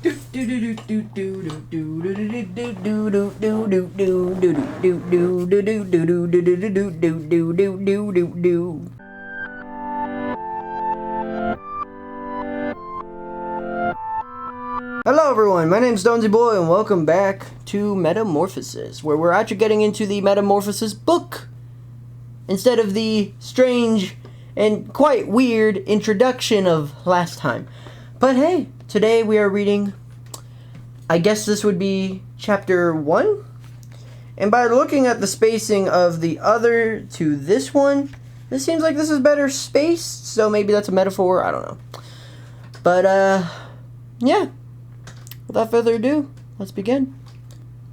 Hello everyone, my name's Stonesy Boy and welcome back to Metamorphosis, where we're actually getting into the Metamorphosis book instead of the strange and quite weird introduction of last time. But hey, today we are reading, I guess this would be chapter 1? And by looking at the spacing of the other to this one, this seems like this is better spaced, so maybe that's a metaphor, I don't know. But, yeah. Without further ado, let's begin.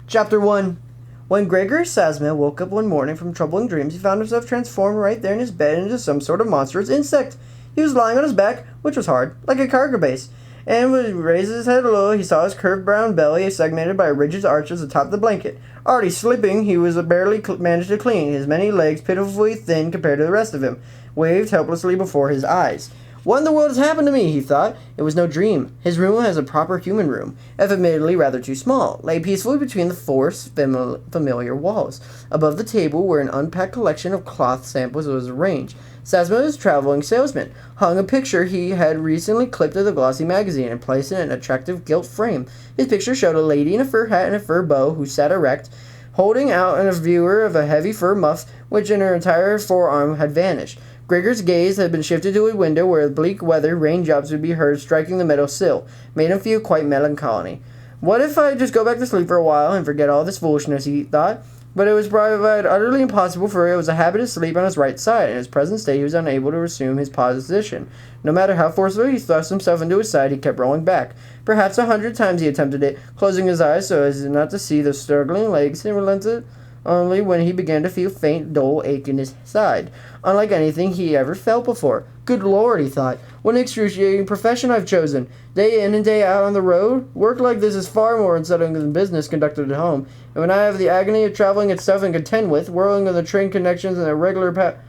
Chapter 1. When Gregor Sasma woke up one morning from troubling dreams, he found himself transformed right there in his bed into some sort of monstrous insect. He was lying on his back, which was hard, like a cargo base. And when he raised his head low, he saw his curved brown belly segmented by rigid arches atop the blanket. Already sleeping, he was barely managed to clean, his many legs pitifully thin compared to the rest of him, waved helplessly before his eyes. What in the world has happened to me, he thought. It was no dream. His room was a proper human room, if admittedly rather too small, lay peacefully between the four familiar walls. Above the table, where an unpacked collection of cloth samples was arranged, Sasma's traveling salesman hung a picture he had recently clipped of the glossy magazine and placed in an attractive gilt frame. His picture showed a lady in a fur hat and a fur bow who sat erect, holding out a viewer of a heavy fur muff which in her entire forearm had vanished. Gregor's gaze had been shifted to a window where bleak weather raindrops would be heard striking the metal sill, made him feel quite melancholy. What if I just go back to sleep for a while and forget all this foolishness, he thought. But it was probably utterly impossible, for it was a habit to sleep on his right side. In his present state, he was unable to resume his position. No matter how forcibly he thrust himself into his side, he kept rolling back. Perhaps 100 times he attempted it, closing his eyes so as not to see the struggling legs, and relented only when he began to feel faint, dull ache in his side, unlike anything he ever felt before. Good Lord, he thought, what an excruciating profession I've chosen. Day in and day out on the road, work like this is far more unsettling than business conducted at home. And when I have the agony of traveling itself to contend with, whirling on the train connections and irregular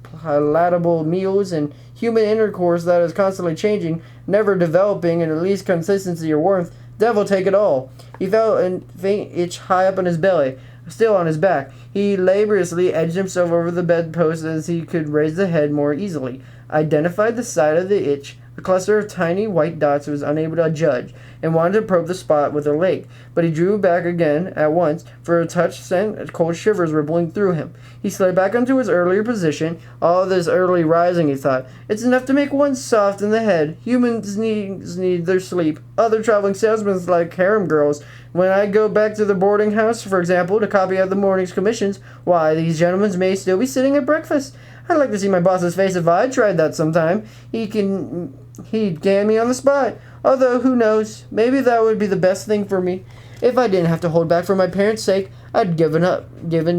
palatable meals and human intercourse that is constantly changing, never developing in at least consistency or warmth, devil take it all. He felt a faint itch high up on his belly, still on his back. He laboriously edged himself over the bedpost as he could raise the head more easily, identified the side of the itch, a cluster of tiny white dots he was unable to judge, and wanted to probe the spot with a leg. But he drew back again at once, for a touch sent cold shivers rippling through him. He slid back into his earlier position. All this early rising, he thought. It's enough to make one soft in the head. Humans need their sleep. Other traveling salesmen like harem girls. When I go back to the boarding house, for example, to copy out the morning's commissions, why, these gentlemen may still be sitting at breakfast. I'd like to see my boss's face if I tried that sometime. He'd can me on the spot. Although, who knows, maybe that would be the best thing for me. If I didn't have to hold back for my parents' sake, I'd given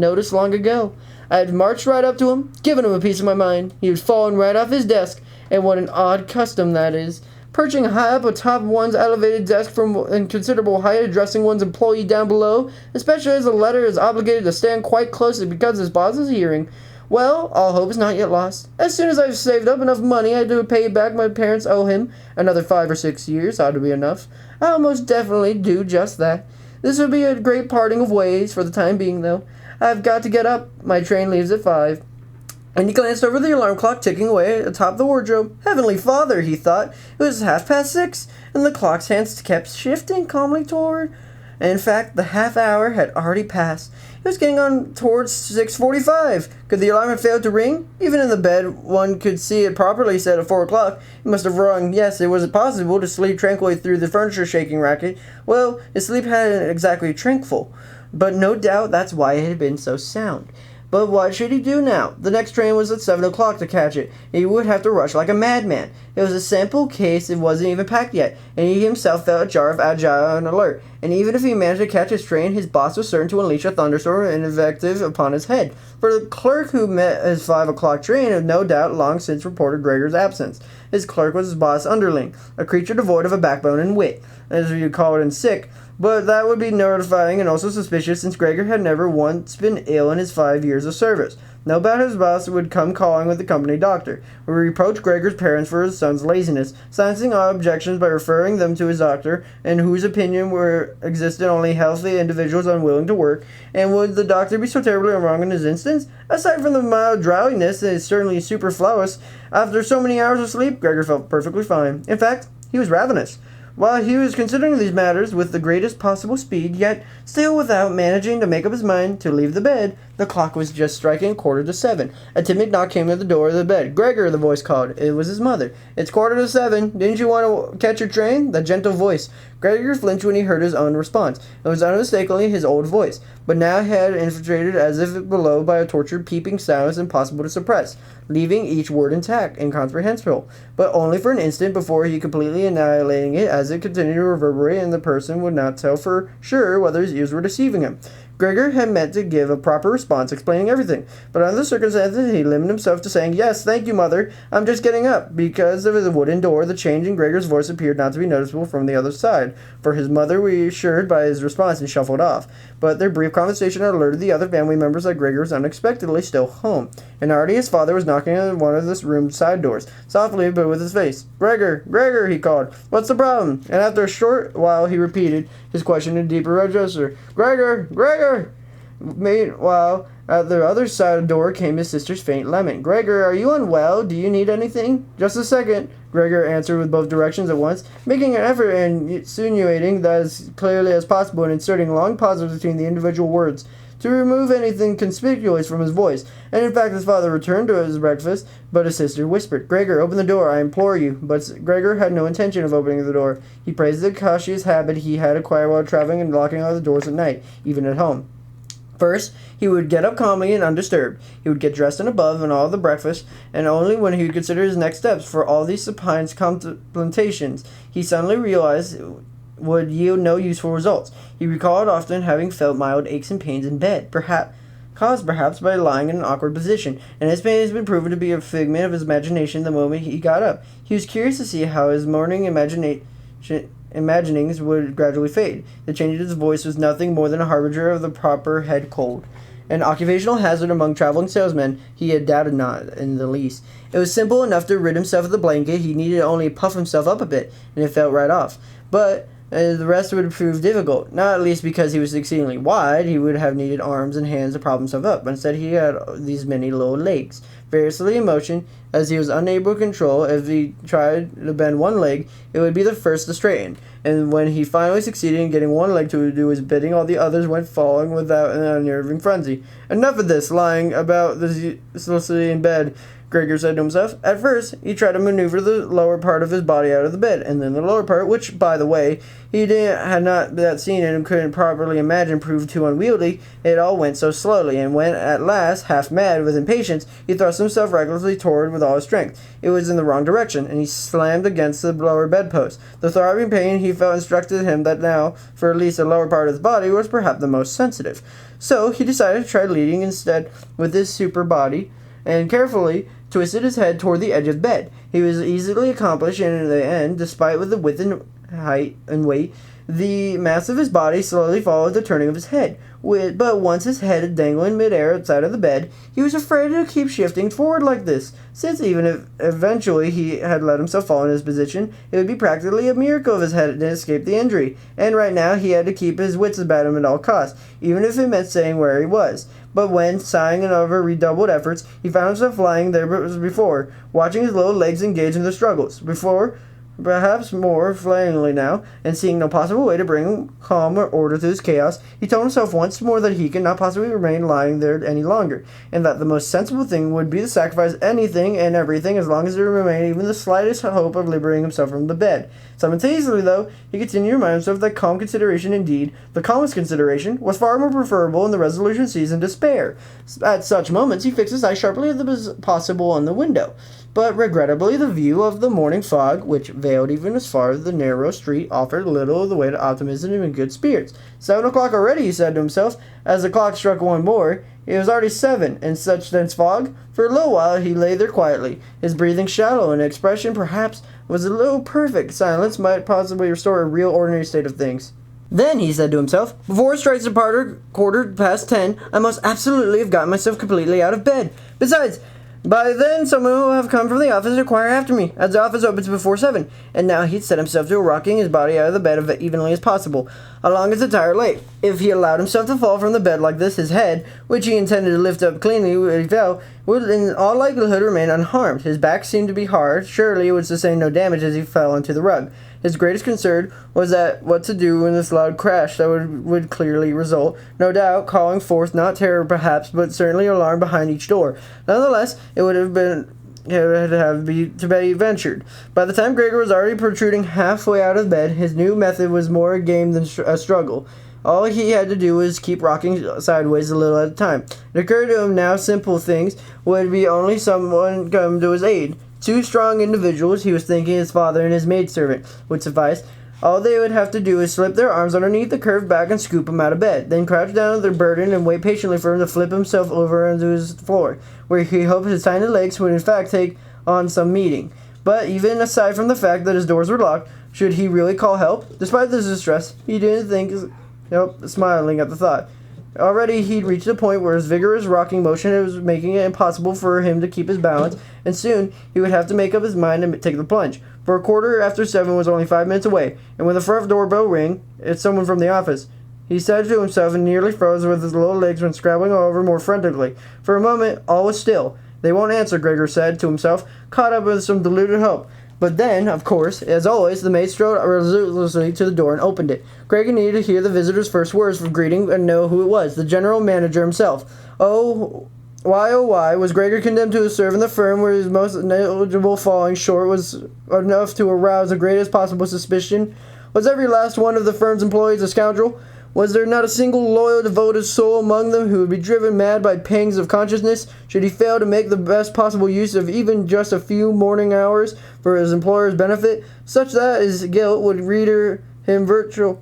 notice long ago. I'd marched right up to him, given him a piece of my mind. He was falling right off his desk, and what an odd custom that is. Perching high up atop one's elevated desk from a considerable height, addressing one's employee down below, especially as the latter is obligated to stand quite closely because his boss is hearing. Well, all hope is not yet lost. As soon as I've saved up enough money I do pay back my parents owe him, another 5 or 6 years ought to be enough. I'll most definitely do just that. This would be a great parting of ways for the time being, though. I've got to get up. My train leaves at 5. And he glanced over the alarm clock ticking away atop the wardrobe. Heavenly Father, he thought. It was 6:30, and the clock's hands kept shifting calmly toward. In fact, the half hour had already passed. It was getting on towards 6:45. Could the alarm have failed to ring? Even in the bed, one could see it properly set at 4 o'clock. It must have rung. Yes, it was possible to sleep tranquilly through the furniture-shaking racket. Well, his sleep hadn't exactly tranquil, but no doubt that's why it had been so sound. But what should he do now? The next train was at 7 o'clock to catch it. He would have to rush like a madman. It was a simple case, it wasn't even packed yet, and he himself felt a jar of agile and alert. And even if he managed to catch his train, his boss was certain to unleash a thunderstorm and invective upon his head. For the clerk who met his 5 o'clock train had no doubt long since reported Gregor's absence. His clerk was his boss' underling, a creature devoid of a backbone and wit, as you call it in sick. But that would be mortifying and also suspicious, since Gregor had never once been ill in his 5 years of service. No doubt his boss would come calling with the company doctor, would reproach Gregor's parents for his son's laziness, silencing all objections by referring them to his doctor, in whose opinion were existed only healthy individuals unwilling to work. And would the doctor be so terribly wrong in his instance? Aside from the mild drowsiness that is certainly superfluous, after so many hours of sleep, Gregor felt perfectly fine. In fact, he was ravenous. While he was considering these matters with the greatest possible speed, yet still without managing to make up his mind to leave the bed, the clock was just striking 7:15. A timid knock came at the door of the bed. "Gregor," the voice called. It was his mother. "It's 7:15. Didn't you want to catch your train?" The gentle voice. Gregor flinched when he heard his own response. It was unmistakably his old voice, but now had infiltrated as if below by a tortured peeping silence impossible to suppress, leaving each word intact, incomprehensible, but only for an instant before he completely annihilating it as it continued to reverberate, and the person would not tell for sure whether his ears were deceiving him. Gregor had meant to give a proper response, explaining everything, but under the circumstances he limited himself to saying, "Yes, thank you, Mother. I'm just getting up." Because of the wooden door, the change in Gregor's voice appeared not to be noticeable from the other side, for his mother was reassured by his response and shuffled off. But their brief conversation had alerted the other family members that Gregor was unexpectedly still home, and already his father was knocking on one of the room's side doors, softly but with his face. "Gregor, Gregor," he called. "What's the problem?" And after a short while he repeated his question in a deeper register. "Gregor, Gregor!" Meanwhile, at the other side of the door came his sister's faint lament. "Gregor, are you unwell? Do you need anything?" "Just a second," Gregor answered with both directions at once, making an effort and insinuating that as clearly as possible and inserting long pauses between the individual words to remove anything conspicuous from his voice. And in fact his father returned to his breakfast, but his sister whispered, "Gregor, open the door, I implore you." But Gregor had no intention of opening the door. He praised the cautious habit he had acquired while traveling and locking all the doors at night, even at home. First, he would get up calmly and undisturbed. He would get dressed and above and all the breakfast, and only when he would consider his next steps for all these supine contemplations, he suddenly realized would yield no useful results. He recalled often having felt mild aches and pains in bed, caused perhaps by lying in an awkward position, and his pain has been proven to be a figment of his imagination the moment he got up. He was curious to see how his morning imaginings would gradually fade. The change in his voice was nothing more than a harbinger of the proper head cold. An occupational hazard among traveling salesmen, he had doubted not in the least. It was simple enough to rid himself of the blanket. He needed only puff himself up a bit, and it felt right off. But the rest would prove difficult, not at least because he was exceedingly wide. He would have needed arms and hands to prop himself up, but instead he had these many little legs, variously in motion, as he was unable to control. If he tried to bend one leg, it would be the first to straighten, and when he finally succeeded in getting one leg to do his bidding, all the others went falling without an unnerving frenzy. Enough of this lying about uselessly in bed, Gregor said to himself. At first, he tried to maneuver the lower part of his body out of the bed, and then the lower part, which, by the way, had not that seen and couldn't properly imagine, proved too unwieldy. It all went so slowly, and when at last, half mad with impatience, he thrust himself recklessly toward with all his strength, it was in the wrong direction, and he slammed against the lower bedpost. The throbbing pain he felt instructed him that now, for at least the lower part of his body, was perhaps the most sensitive. So he decided to try leading instead with his super body, and carefully twisted his head toward the edge of the bed. He was easily accomplished, and in the end, despite with the width and height and weight, the mass of his body slowly followed the turning of his head. But once his head had dangled in midair outside of the bed, he was afraid to keep shifting forward like this, since even if eventually he had let himself fall in his position, it would be practically a miracle if his head had escaped the injury, and right now he had to keep his wits about him at all costs, even if it meant staying where he was. But when, sighing over redoubled efforts, he found himself lying there as before, watching his little legs engage in the struggles, perhaps more flaringly now, and seeing no possible way to bring calm or order to this chaos, he told himself once more that he could not possibly remain lying there any longer, and that the most sensible thing would be to sacrifice anything and everything as long as there remained even the slightest hope of liberating himself from the bed. Simultaneously, though, he continued to remind himself that calm consideration, indeed, the calmest consideration, was far more preferable in the resolution season despair. At such moments, he fixed his eyes sharply at the possible on the window. But regrettably, the view of the morning fog, which veiled even as far as the narrow street, offered little of the way to optimism and good spirits. 7 o'clock already, he said to himself, as the clock struck one more. It was already 7, in such dense fog. For a little while he lay there quietly, his breathing shallow, and expression, perhaps, was a little perfect. Silence might possibly restore a real ordinary state of things. Then he said to himself, "Before it strikes a quarter past 10, I must absolutely have gotten myself completely out of bed. Besides, by then someone will have come from the office to inquire after me, as the office opens before 7. And now he'd set himself to rocking his body out of the bed as evenly as possible, along his entire length. If he allowed himself to fall from the bed like this, his head, which he intended to lift up cleanly when he fell, would in all likelihood remain unharmed. His back seemed to be hard. Surely it would sustain no damage as he fell onto the rug. His greatest concern was that what to do in this loud crash that would clearly result, no doubt, calling forth not terror perhaps, but certainly alarm behind each door. Nonetheless, it would have been to be ventured. By the time Gregor was already protruding halfway out of bed, his new method was more a game than a struggle. All he had to do was keep rocking sideways a little at a time. It occurred to him now simple things would be only someone come to his aid. 2 strong individuals, he was thinking his father and his maidservant, would suffice. All they would have to do is slip their arms underneath the curved back and scoop him out of bed, then crouch down on their burden and wait patiently for him to flip himself over onto his floor, where he hoped his tiny legs would in fact take on some meeting. But even aside from the fact that his doors were locked, should he really call help? Despite this distress, he didn't think, smiling at the thought. Already he'd reached a point where his vigorous rocking motion was making it impossible for him to keep his balance, and soon he would have to make up his mind and take the plunge. For a quarter after 7 was only 5 minutes away, and when the front doorbell rang, it's someone from the office. He said to himself and nearly froze with his lower legs when scrabbling all over more frantically. For a moment, all was still. They won't answer, Gregor said to himself, caught up with some deluded hope. But then, of course, as always, the maid strode resolutely to the door and opened it. Gregor needed to hear the visitor's first words of greeting and know who it was, the general manager himself. Oh, why was Gregor condemned to serve in the firm where his most negligible falling short was enough to arouse the greatest possible suspicion? Was every last one of the firm's employees a scoundrel? Was there not a single loyal, devoted soul among them who would be driven mad by pangs of conscience should he fail to make the best possible use of even just a few morning hours for his employer's benefit, such that his guilt would render him virtually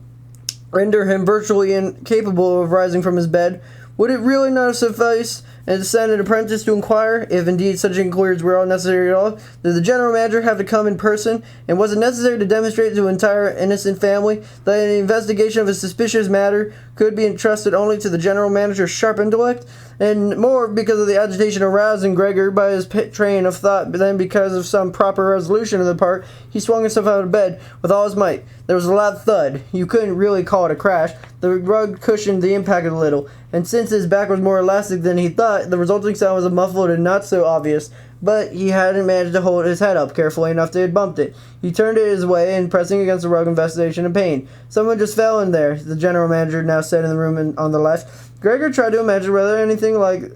incapable of rising from his bed? Would it really not suffice and send an apprentice to inquire, if indeed such inquiries were all necessary at all? Did the general manager have to come in person, and was it necessary to demonstrate to an entire innocent family that an investigation of a suspicious matter could be entrusted only to the general manager's sharp intellect? And more because of the agitation aroused in Gregor by his train of thought than because of some proper resolution on the part, he swung himself out of bed with all his might. There was a loud thud. You couldn't really call it a crash. The rug cushioned the impact a little, and since his back was more elastic than he thought, the resulting sound was muffled and not so obvious. But he hadn't managed to hold his head up carefully enough to have bumped it. He turned it his way and pressing against the rug in vexation and pain. Someone just fell in there, the general manager now said in the room on the left. Gregor tried to imagine whether anything like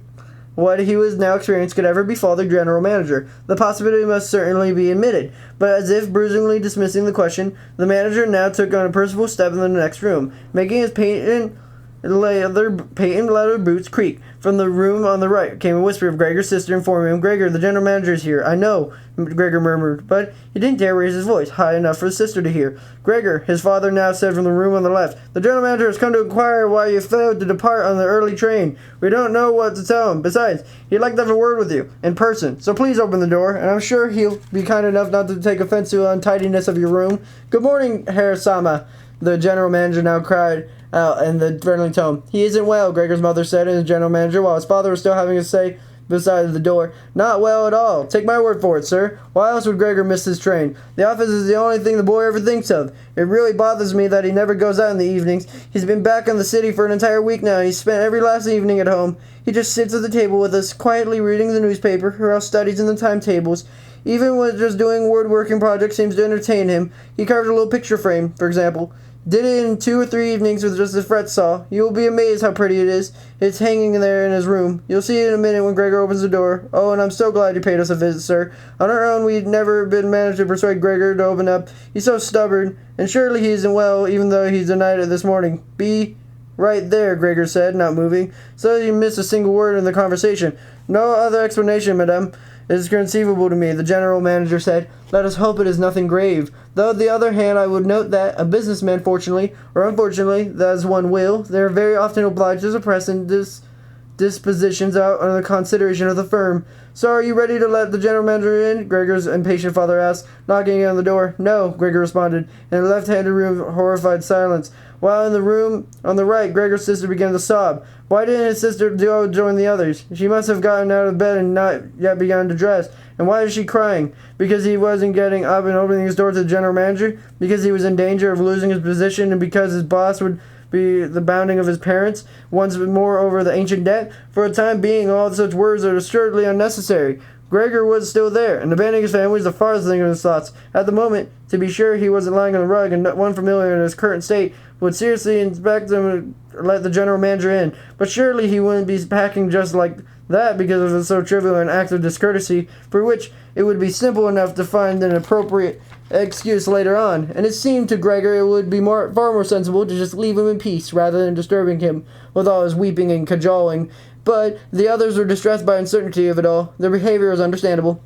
what he was now experiencing could ever befall the general manager. The possibility must certainly be admitted, but as if bruisingly dismissing the question, the manager now took on a perceptible step in the next room, making his patent leather boots creak. From the room on the right came a whisper of Gregor's sister informing him, "Gregor, the general manager is here." "I know," Gregor murmured, but he didn't dare raise his voice high enough for his sister to hear. "Gregor," his father now said from the room on the left, "the general manager has come to inquire why you failed to depart on the early train. We don't know what to tell him. Besides, he'd like to have a word with you, in person. So please open the door, and I'm sure he'll be kind enough not to take offense to the untidiness of your room." "Good morning, Herr Sama," the general manager now cried out in the friendly tone. "He isn't well," Gregor's mother said to the general manager, while his father was still having a say beside the door. "Not well at all. Take my word for it, sir. Why else would Gregor miss his train? The office is the only thing the boy ever thinks of. It really bothers me that he never goes out in the evenings. He's been back in the city for an entire week now, and he's spent every last evening at home. He just sits at the table with us, quietly reading the newspaper, or else studies in the timetables. Even when just doing woodworking projects seems to entertain him. He carved a little picture frame, for example. Did it in 2 or 3 evenings with just a fret saw. You will be amazed how pretty it is. It's hanging there in his room. You'll see it in a minute when Gregor opens the door. Oh, and I'm so glad you paid us a visit, sir. On our own, we'd never been managed to persuade Gregor to open up. He's so stubborn, and surely he isn't well, even though he's denied it this morning." "Be right there," Gregor said, not moving, so that he missed a single word in the conversation. "No other explanation, madame, is conceivable to me," the general manager said. "Let us hope it is nothing grave. Though, on the other hand, I would note that a businessman, fortunately, or unfortunately, as one will, they are very often obliged to suppress and dispositions out on the consideration of the firm. So are you ready to let the general manager in? Gregor's impatient father asked, knocking on the door. No, Gregor responded, in the left-handed room, horrified silence. While in the room on the right, Gregor's sister began to sob. Why didn't his sister join the others? She must have gotten out of bed and not yet begun to dress. And why is she crying? Because he wasn't getting up and opening his door to the general manager? Because he was in danger of losing his position and because his boss would be the bounding of his parents once more over the ancient debt? For a time being, all such words are assuredly unnecessary. Gregor was still there, and abandoning his family was the farthest thing of his thoughts. At the moment, to be sure, he wasn't lying on the rug, and one familiar in his current state would seriously inspect him and let the general manager in. But surely he wouldn't be packing just like that because of so trivial an act of discourtesy, for which it would be simple enough to find an appropriate excuse later on. And it seemed to Gregor it would be far more sensible to just leave him in peace rather than disturbing him with all his weeping and cajoling. But the others were distressed by uncertainty of it all. Their behavior was understandable.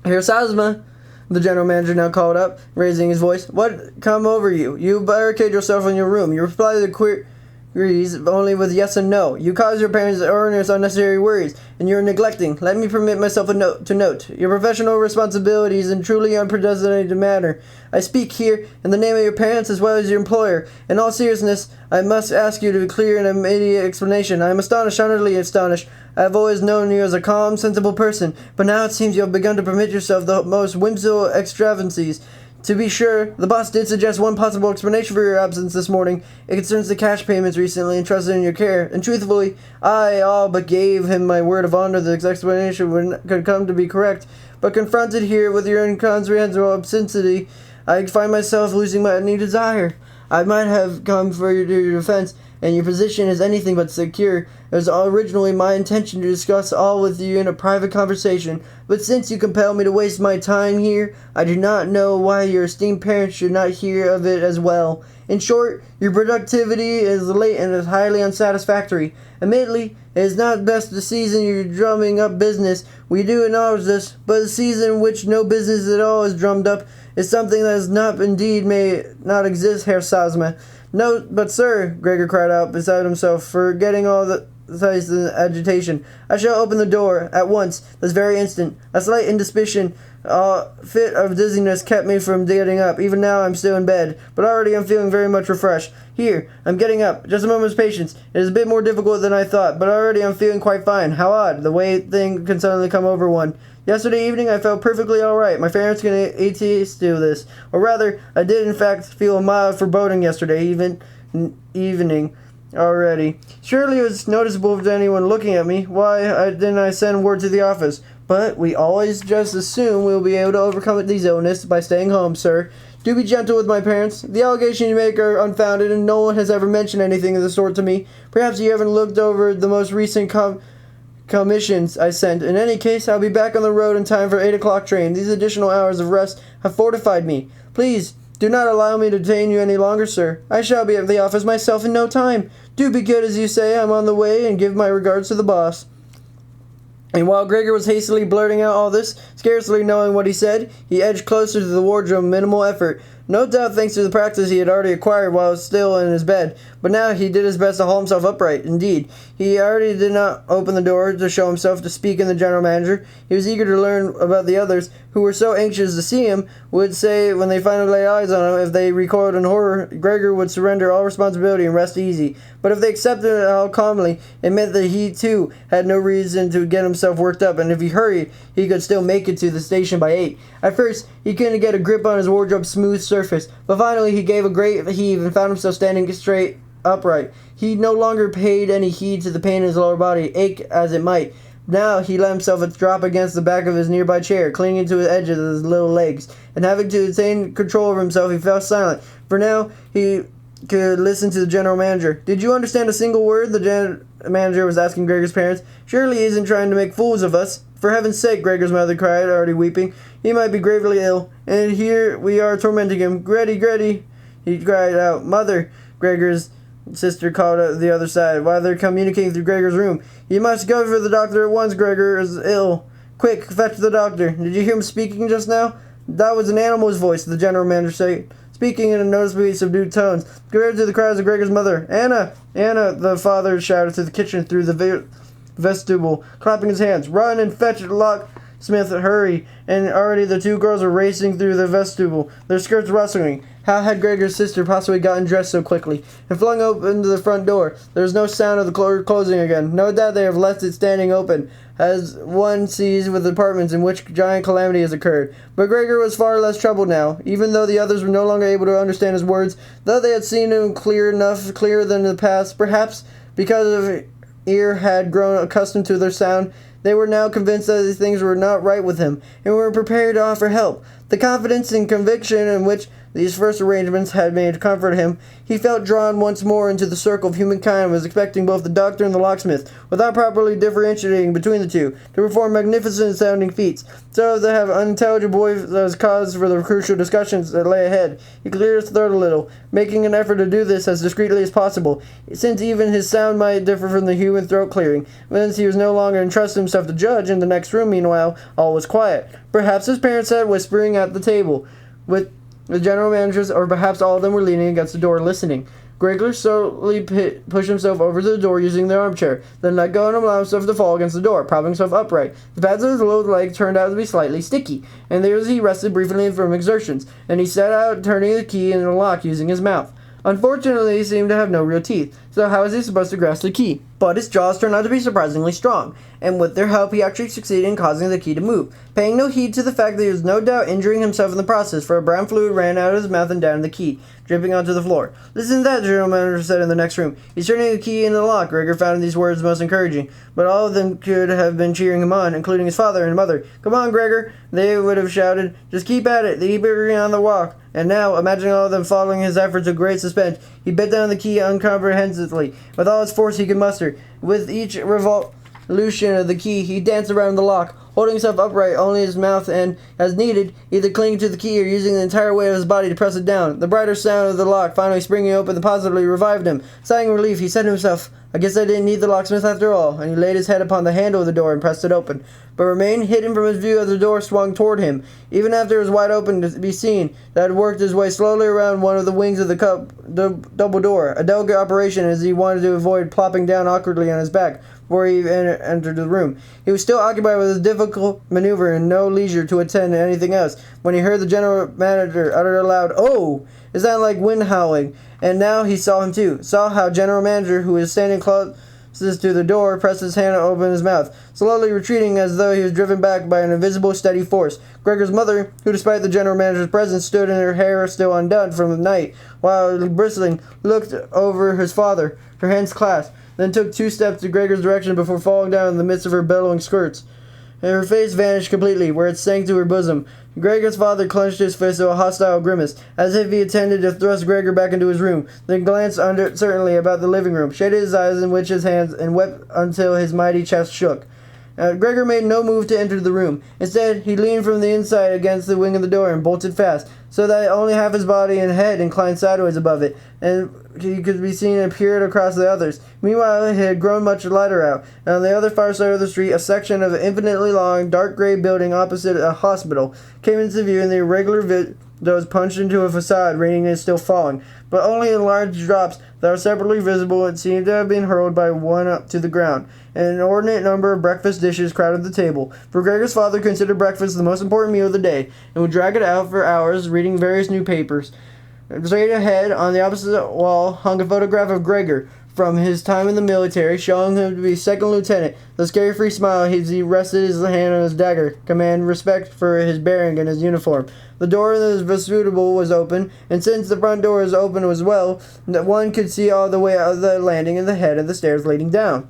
Herr Sazma, the general manager now called up, raising his voice. What come over you? You barricade yourself in your room. You reply to the queries only with yes and no. You cause your parents earnest unnecessary worries, and you're neglecting. Let me permit myself to note your professional responsibilities in truly unprecedented manner. I speak here in the name of your parents as well as your employer. In all seriousness, I must ask you to clear an immediate explanation. I am astonished, utterly astonished. I have always known you as a calm, sensible person, but now it seems you have begun to permit yourself the most whimsical extravagancies. To be sure, the boss did suggest one possible explanation for your absence this morning. It concerns the cash payments recently entrusted in your care, and truthfully, I all but gave him my word of honor that this explanation could come to be correct. But confronted here with your incomprehensible obscenity, I find myself losing my any desire. I might have come for your defense, and your position is anything but secure. It was originally my intention to discuss all with you in a private conversation, but since you compel me to waste my time here, I do not know why your esteemed parents should not hear of it as well. In short, your productivity is late and is highly unsatisfactory. Admittedly, it is not best the season you're drumming up business. We do acknowledge this, but a season in which no business at all is drummed up is something that is not indeed may not exist, Herr Sazma. No, but sir, Gregor cried out beside himself, forgetting all the agitation. I shall open the door at once, this very instant. A slight indisposition, a fit of dizziness kept me from getting up. Even now I'm still in bed, but already I'm feeling very much refreshed. Here, I'm getting up. Just a moment's patience. It is a bit more difficult than I thought, but already I'm feeling quite fine. How odd, the way thing can suddenly come over one. Yesterday evening I felt perfectly all right. My parents can attest to this. Or rather, I did in fact feel a mild foreboding yesterday evening already. Surely it was noticeable to anyone looking at me. Why didn't I send word to the office? But we always just assume we'll be able to overcome these illnesses by staying home, sir. Do be gentle with my parents. The allegations you make are unfounded, and no one has ever mentioned anything of the sort to me. Perhaps you haven't looked over the most recent commissions I sent. In any case, I'll be back on the road in time for 8 o'clock train. These additional hours of rest have fortified me. Please, do not allow me to detain you any longer, sir. I shall be at the office myself in no time. Do be good as you say. I'm on the way, and give my regards to the boss. And while Gregor was hastily blurting out all this, scarcely knowing what he said, he edged closer to the wardrobe with minimal effort. No doubt thanks to the practice he had already acquired while still in his bed, but now he did his best to hold himself upright. Indeed, he already did not open the door to show himself to speak in the general manager. He was eager to learn about the others, who were so anxious to see him, would say when they finally laid eyes on him, if they recoiled in horror, Gregor would surrender all responsibility and rest easy. But if they accepted it all calmly, it meant that he, too, had no reason to get himself worked up, and if he hurried, he could still make it to the station by 8. At first, he couldn't get a grip on his wardrobe's smooth surface, but finally he gave a great heave and found himself standing straight upright. He no longer paid any heed to the pain in his lower body, ache as it might. Now he let himself drop against the back of his nearby chair, clinging to the edges of his little legs, and having to attain control of himself, he fell silent. For now he could listen to the general manager. Did you understand a single word? The general manager was asking Gregor's parents. Surely he isn't trying to make fools of us. For heaven's sake, Gregor's mother cried, already weeping. He might be gravely ill, and here we are tormenting him. Gretty, he cried out. Mother, Gregor's sister called out the other side, while they're communicating through Gregor's room. You must go for the doctor at once. Gregor is ill. Quick, fetch the doctor. Did you hear him speaking just now? That was an animal's voice, the general manager said, speaking in a noticeably subdued tones, compared to the cries of Gregor's mother. Anna, the father shouted to the kitchen through the vestibule, clapping his hands. "Run and fetch the locksmith, hurry!" And already the two girls were racing through the vestibule, their skirts rustling. How had Gregor's sister possibly gotten dressed so quickly? And flung open the front door. There was no sound of the closing again. No doubt they have left it standing open, as one sees with apartments in which giant calamity has occurred. But Gregor was far less troubled now, even though the others were no longer able to understand his words, though they had seen him clearer than in the past, perhaps because of ear had grown accustomed to their sound. They were now convinced that these things were not right with him, and were prepared to offer help. The confidence and conviction in which these first arrangements had made comfort him, he felt drawn once more into the circle of humankind and was expecting both the doctor and the locksmith, without properly differentiating between the two, to perform magnificent-sounding feats, so as to have unintelligible voice as cause for the crucial discussions that lay ahead. He cleared his throat a little, making an effort to do this as discreetly as possible, since even his sound might differ from the human throat-clearing. Since he was no longer entrusting himself to judge, in the next room, meanwhile, all was quiet. Perhaps his parents sat whispering at the table, with the general managers, or perhaps all of them were leaning against the door listening. Gregor slowly pushed himself over to the door using the armchair, then let go and allowed himself to fall against the door, propping himself upright. The pads of his lower leg turned out to be slightly sticky, and there he rested briefly from exertions, and he set out turning the key in the lock using his mouth. Unfortunately, he seemed to have no real teeth, so how was he supposed to grasp the key? But his jaws turned out to be surprisingly strong, and with their help he actually succeeded in causing the key to move, paying no heed to the fact that he was no doubt injuring himself in the process, for a brown fluid ran out of his mouth and down the key, dripping onto the floor. "Listen to that," the general manager said in the next room. "He's turning the key in the lock." Gregor found these words most encouraging, but all of them could have been cheering him on, including his father and mother. "Come on, Gregor," they would have shouted. "Just keep at it. Keep it on the walk." And now, imagining all of them following his efforts with great suspense, he bit down the key uncomprehensively, with all its force he could muster. With each revolution of the key, he danced around the lock, holding himself upright only his mouth and, as needed, either clinging to the key or using the entire weight of his body to press it down. The brighter sound of the lock finally springing open positively revived him. Sighing relief, he said to himself, "I guess I didn't need the locksmith after all," and he laid his head upon the handle of the door and pressed it open. But remained hidden from his view as the door swung toward him, even after it was wide open to be seen that had worked his way slowly around one of the wings of the double door, a delicate operation as he wanted to avoid plopping down awkwardly on his back before he entered the room. He was still occupied with his difficult maneuver and no leisure to attend to anything else, when he heard the general manager utter aloud, "Oh!" It sounded like wind howling, and now he saw him too, saw how general manager, who was standing closest to the door, pressed his hand to open his mouth, slowly retreating as though he was driven back by an invisible steady force. Gregor's mother, who despite the general manager's presence stood in her hair still undone from the night, while bristling, looked over his father, her hands clasped, then took 2 steps to Gregor's direction before falling down in the midst of her bellowing skirts. And her face vanished completely, where it sank to her bosom. Gregor's father clenched his fist to a hostile grimace, as if he intended to thrust Gregor back into his room, then glanced uncertainly about the living room, shaded his eyes in which his hands, and wept until his mighty chest shook. Gregor made no move to enter the room. Instead, he leaned from the inside against the wing of the door and bolted fast, so that only half his body and head inclined sideways above it, and he could be seen and peered across the others. Meanwhile, it had grown much lighter out, and on the other far side of the street, a section of an infinitely long, dark gray building opposite a hospital came into view, and the irregular windows punched into a facade, raining and still falling, but only in large drops that were separately visible and seemed to have been hurled by one up to the ground. An inordinate number of breakfast dishes crowded the table, for Gregor's father considered breakfast the most important meal of the day, and would drag it out for hours, reading various newspapers. Straight ahead, on the opposite wall, hung a photograph of Gregor, from his time in the military, showing him to be second lieutenant. The carefree smile as he rested his hand on his dagger commanded respect for his bearing and his uniform. The door in the vestibule was open, and since the front door was open as well, that one could see all the way out of the landing and the head of the stairs leading down.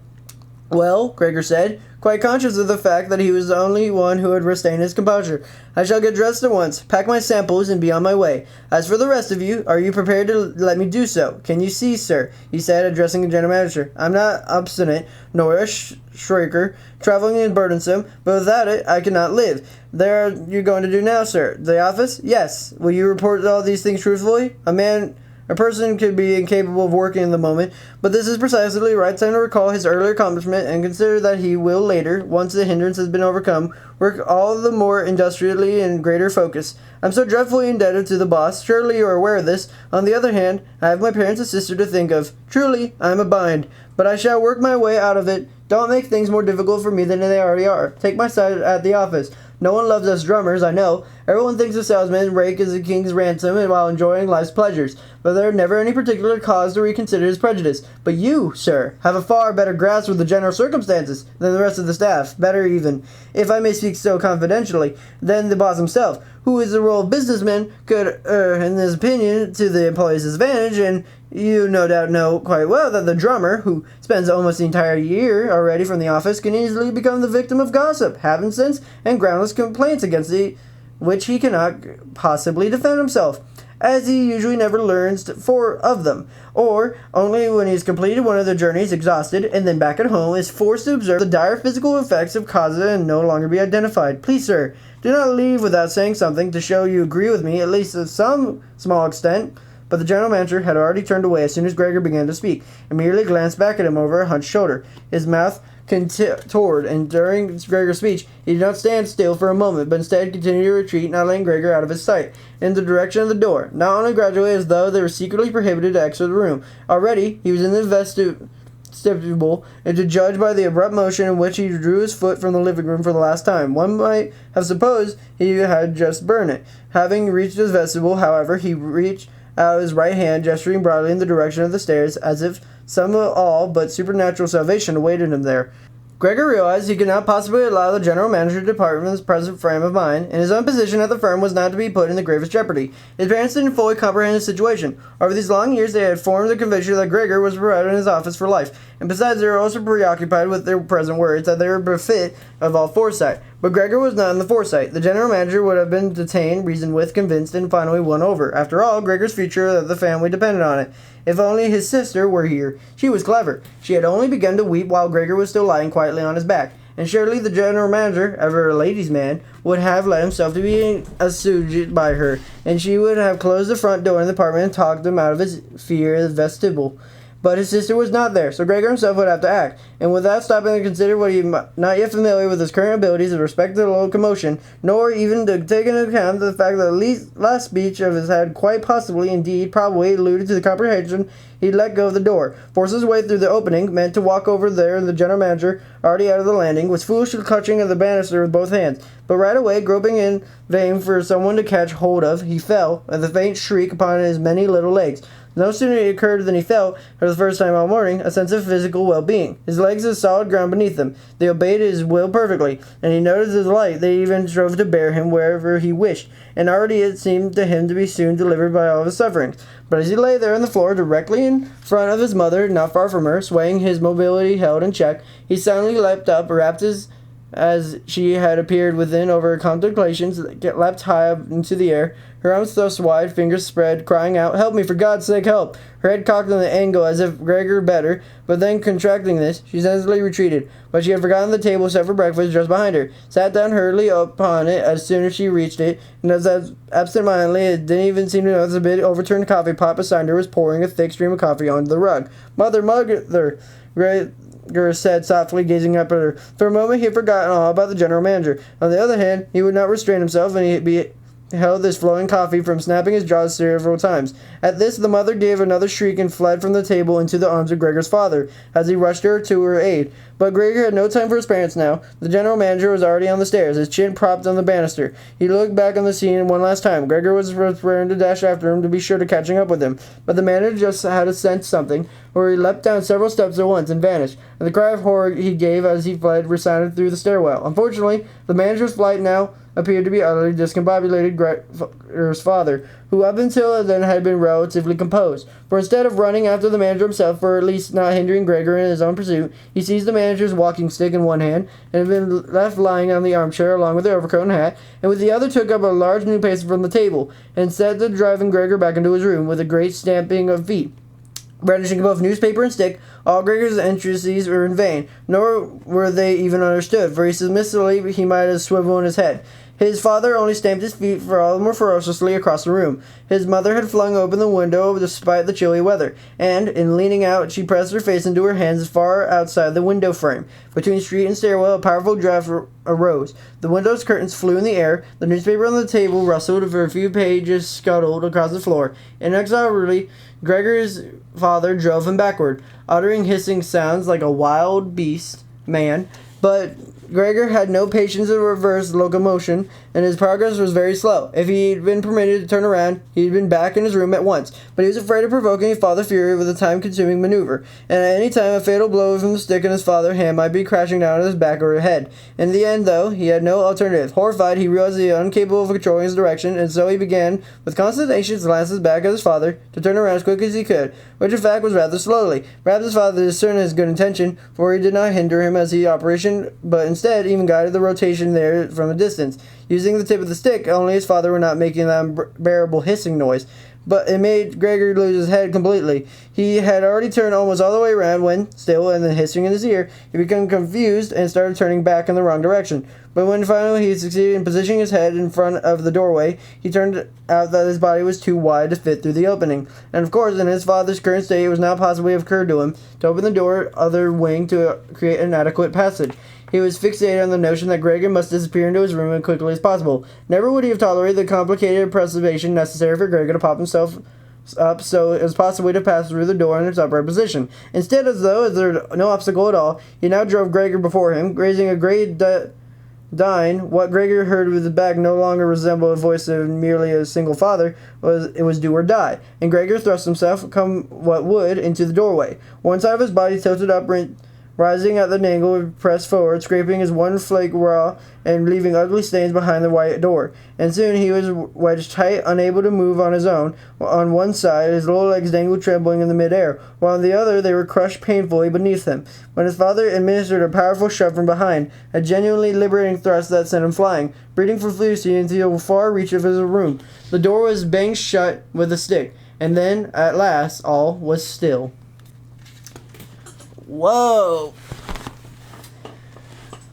"Well," Gregor said, quite conscious of the fact that he was the only one who had restrained his composure, "I shall get dressed at once, pack my samples, and be on my way. As for the rest of you, are you prepared to let me do so? Can you see, sir," he said, addressing the general manager, "I'm not obstinate, nor a shrieker. Traveling is burdensome, but without it I cannot live. There are you going to do now, sir? The office? Yes. Will you report all these things truthfully? A man A person could be incapable of working in the moment, but this is precisely the right time to recall his earlier accomplishment and consider that he will later, once the hindrance has been overcome, work all the more industriously and greater focus. I'm so dreadfully indebted to the boss. Surely you are aware of this. On the other hand, I have my parents and sister to think of. Truly, I am a bind, but I shall work my way out of it. Don't make things more difficult for me than they already are. Take my side at the office. No one loves us drummers, I know. Everyone thinks a salesman rake is a king's ransom while enjoying life's pleasures, but there are never any particular cause to reconsider his prejudice. But you, sir, have a far better grasp of the general circumstances than the rest of the staff, better even, if I may speak so confidentially, than the boss himself, who is the role of businessman, could err in his opinion to the employee's advantage, and you no doubt know quite well that the drummer, who spends almost the entire year already from the office, can easily become the victim of gossip, happenstance, and groundless complaints against which he cannot possibly defend himself, as he usually never learns of them, or only when he has completed one of the journeys, exhausted, and then back at home, is forced to observe the dire physical effects of causes and no longer be identified. Please, sir, do not leave without saying something to show you agree with me, at least to some small extent. But the general manager had already turned away as soon as Gregor began to speak, and merely glanced back at him over a hunched shoulder. His mouth contorted, and during Gregor's speech, he did not stand still for a moment, but instead continued to retreat, not letting Gregor out of his sight, in the direction of the door, not only gradually as though they were secretly prohibited to exit the room. Already, he was in the vestibule, and to judge by the abrupt motion in which he drew his foot from the living room for the last time, one might have supposed he had just burned it. Having reached his vestibule, however, he reached out his right hand, gesturing broadly in the direction of the stairs, as if some all but supernatural salvation awaited him there. Gregor realized he could not possibly allow the general manager to depart from his present frame of mind, and his own position at the firm was not to be put in the gravest jeopardy. His parents didn't fully comprehend his situation. Over these long years they had formed the conviction that Gregor was provided in his office for life, and besides they were also preoccupied with their present worries that they were bereft of all foresight. But Gregor was not in the foresight. The general manager would have been detained, reasoned with, convinced, and finally won over. After all, Gregor's future of the family depended on it. If only his sister were here. She was clever. She had only begun to weep while Gregor was still lying quietly on his back. And surely the general manager, ever a ladies' man, would have let himself to be assuaged by her, and she would have closed the front door in the apartment and talked him out of his fear of the vestibule. But his sister was not there, so Gregor himself would have to act, and without stopping to consider what he not yet familiar with his current abilities with respect to locomotion, nor even to take into account the fact that the last speech of his had quite possibly, indeed, probably alluded to the comprehension, he let go of the door, forced his way through the opening, meant to walk over there, and the general manager, already out of the landing, was foolishly clutching at the banister with both hands. But right away, groping in vain for someone to catch hold of, he fell, with a faint shriek upon his many little legs. No sooner it occurred than he felt, for the first time all morning, a sense of physical well-being. His legs had solid ground beneath him. They obeyed his will perfectly, and he noticed his delight. They even strove to bear him wherever he wished, and already it seemed to him to be soon delivered by all his sufferings. But as he lay there on the floor, directly in front of his mother, not far from her, swaying his mobility held in check, he suddenly leapt up, wrapped as she had appeared within over her contemplations, leapt high up into the air, her arms thrust wide, fingers spread, crying out, "Help me, for God's sake, help!" Her head cocked on the angle as if Gregor better, but then contracting this, she sensibly retreated. But she had forgotten the table set for breakfast just behind her, sat down hurriedly upon it as soon as she reached it, and as absent-mindedly, it didn't even seem to notice a bit overturned coffee pot beside her was pouring a thick stream of coffee onto the rug. "Mother, mother!" Gregor said softly, gazing up at her. For a moment he had forgotten all about the general manager. On the other hand, he would not restrain himself, and he held this flowing coffee from snapping his jaws several times. At this, the mother gave another shriek and fled from the table into the arms of Gregor's father, as he rushed to her aid. But Gregor had no time for his parents now. The general manager was already on the stairs, his chin propped on the banister. He looked back on the scene one last time. Gregor was preparing to dash after him to be sure to catching up with him. But the manager just had to sense something, for he leapt down several steps at once and vanished, and the cry of horror he gave as he fled resounded through the stairwell. Unfortunately, the manager's flight now appeared to be utterly discombobulated Gregor's father, who up until then had been relatively composed. For instead of running after the manager himself, or at least not hindering Gregor in his own pursuit, he seized the manager's walking stick in one hand, and had been left lying on the armchair along with the overcoat and hat, and with the other took up a large newspaper from the table, and set to driving Gregor back into his room with a great stamping of feet. Brandishing both newspaper and stick, all Gregor's entreaties were in vain, nor were they even understood, for he submissively he might have swivel in his head. His father only stamped his feet all the more ferociously across the room. His mother had flung open the window despite the chilly weather, and, in leaning out, she pressed her face into her hands far outside the window frame. Between street and stairwell, a powerful draft arose. The window's curtains flew in the air, the newspaper on the table rustled, for a few pages scuttled across the floor. Inexorably, Gregor's father drove him backward, uttering hissing sounds like a wild beast man, but Gregor had no patience to reverse locomotion, and his progress was very slow. If he'd been permitted to turn around, he'd been back in his room at once, but he was afraid of provoking his father's fury with a time-consuming maneuver, and at any time a fatal blow from the stick in his father's hand might be crashing down on his back or head. In the end, though, he had no alternative. Horrified, he realized he was incapable of controlling his direction, and so he began, with consternation, to glance back at his father, to turn around as quickly as he could, which in fact was rather slowly. Perhaps his father discerned his good intention, for he did not hinder him as he operation, but instead even guided the rotation there from a distance. Using the tip of the stick, only his father were not making that unbearable hissing noise. But it made Gregor lose his head completely. He had already turned almost all the way around when, still and then hissing in his ear, he became confused and started turning back in the wrong direction. But when finally he succeeded in positioning his head in front of the doorway, he turned out that his body was too wide to fit through the opening. And of course, in his father's current state, it was not possibly occurred to him to open the door other wing to create an adequate passage. He was fixated on the notion that Gregor must disappear into his room as quickly as possible. Never would he have tolerated the complicated preservation necessary for Gregor to pop himself up so as possibly to pass through the door in its upright position. Instead, as though there was no obstacle at all, he now drove Gregor before him, raising a great dying. What Gregor heard with the back no longer resembled a voice of merely a single father. It was do or die, and Gregor thrust himself, come what would, into the doorway. One side of his body tilted up, rising at the angle, pressed forward, scraping his one flake raw and leaving ugly stains behind the white door. And soon he was wedged tight, unable to move on his own. On one side, his lower legs dangled trembling in the midair, while on the other they were crushed painfully beneath him. When his father administered a powerful shove from behind, a genuinely liberating thrust that sent him flying, breathing profusely into the far reach of his room. The door was banged shut with a stick, and then, at last, all was still. Whoa.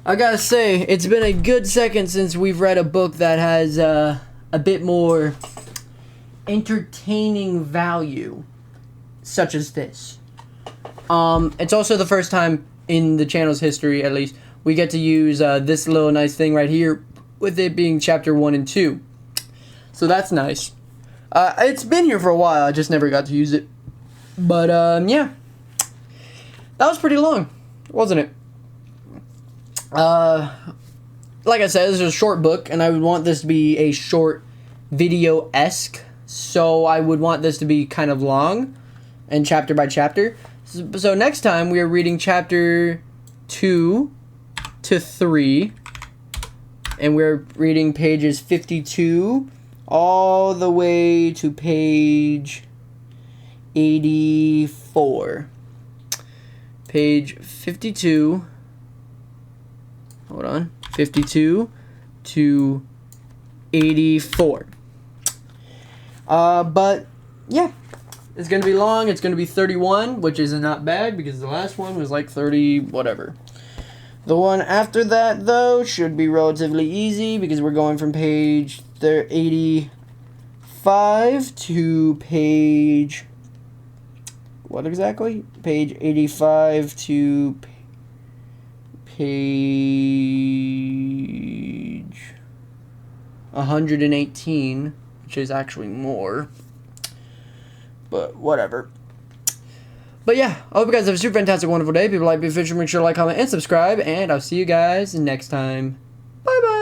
I gotta say, it's been a good second since we've read a book that has a bit more entertaining value, such as this. It's also the first time in the channel's history, at least, we get to use this little nice thing right here, with it being chapter 1 and 2. So that's nice. It's been here for a while, I just never got to use it. But, yeah. That was pretty long, wasn't it? Like I said, this is a short book, and I would want this to be a short video-esque, so I would want this to be kind of long, and chapter by chapter. So next time, we are reading chapter 2 to 3, and we're reading pages 52 all the way to page 84. Page 52, hold on, 52 to 84. But, yeah, it's going to be long. It's going to be 31, which is not bad, because the last one was like 30, whatever. The one after that, though, should be relatively easy, because we're going from page 85 to page... what exactly? Page 85 to page 118, which is actually more. But whatever. But yeah, I hope you guys have a super fantastic, wonderful day. People like Be Official, make sure to like, comment, and subscribe. And I'll see you guys next time. Bye-bye.